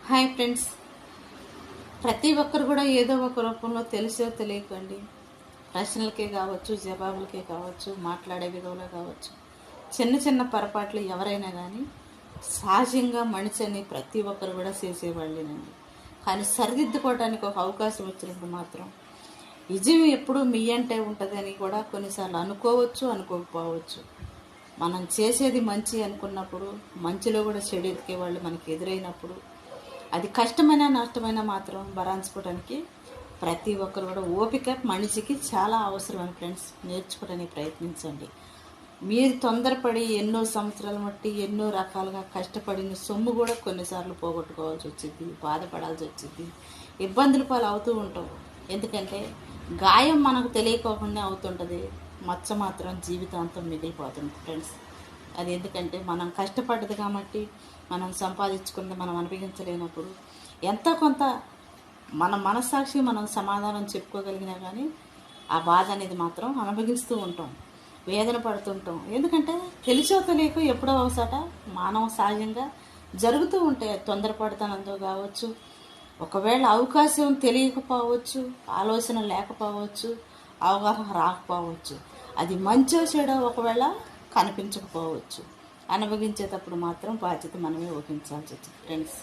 Hi friends, ప్రతి ఒక్కరు కూడా ఏదో ఒక రూపంలో తెలిసో తెలియకండి ప్రశ్నలకే కావచ్చు, జవాబులకే కావచ్చు, మాట్లాడే విధంలో కావచ్చు, చిన్న చిన్న పొరపాట్లు ఎవరైనా కానీ సహజంగా మనిషిని ప్రతి ఒక్కరు కూడా చేసేవాళ్ళేనండి. కానీ సరిదిద్దుకోవడానికి ఒక అవకాశం వచ్చినప్పుడు మాత్రం నిజం ఎప్పుడు మీ అంటే ఉంటుందని కూడా కొన్నిసార్లు అనుకోవచ్చు, అనుకోకపోవచ్చు. మనం చేసేది మంచి అనుకున్నప్పుడు మంచిలో కూడా చెడు ఎదికే వాళ్ళు మనకి ఎదురైనప్పుడు అది కష్టమైనా నష్టమైనా మాత్రం భరించుకోవడానికి ప్రతి ఒక్కరు కూడా ఓపిక మనిషికి చాలా అవసరమైన ఫ్రెండ్స్. నేర్చుకోవడానికి ప్రయత్నించండి. మీరు తొందరపడి ఎన్నో సంవత్సరాలు బట్టి ఎన్నో రకాలుగా కష్టపడిన సొమ్ము కూడా కొన్నిసార్లు పోగొట్టుకోవాల్సి వచ్చింది, బాధపడాల్సి వచ్చింది, ఇబ్బందుల పాలు అవుతూ ఉంటాం. ఎందుకంటే గాయం మనకు తెలియకోకుండా అవుతుంటుంది, మచ్చ మాత్రం జీవితాంతం మిగిలిపోతుంది ఫ్రెండ్స్. అది ఎందుకంటే మనం కష్టపడ్డది కాబట్టి మనం సంపాదించుకున్నది మనం అనుభవించలేనప్పుడు ఎంతో కొంత మన మనస్సాక్షి మనం సమాధానం చెప్పుకోగలిగినా కానీ ఆ బాధ అనేది మాత్రం అనుభవిస్తూ ఉంటాం, వేదన పడుతుంటాం. ఎందుకంటే తెలిసో తెలియక ఎప్పుడో ఒకసాట మానవ సహజంగా జరుగుతూ ఉంటాయి. తొందరపడతానందో కావచ్చు, ఒకవేళ అవకాశం తెలియకపోవచ్చు, ఆలోచన లేకపోవచ్చు, అవగాహన రాకపోవచ్చు, అది మంచో చెడో ఒకవేళ కనిపించకపోవచ్చు. అనుభవించేటప్పుడు మాత్రం బాధ్యత మనమే వహించాల్సి వచ్చింది ఫ్రెండ్స్.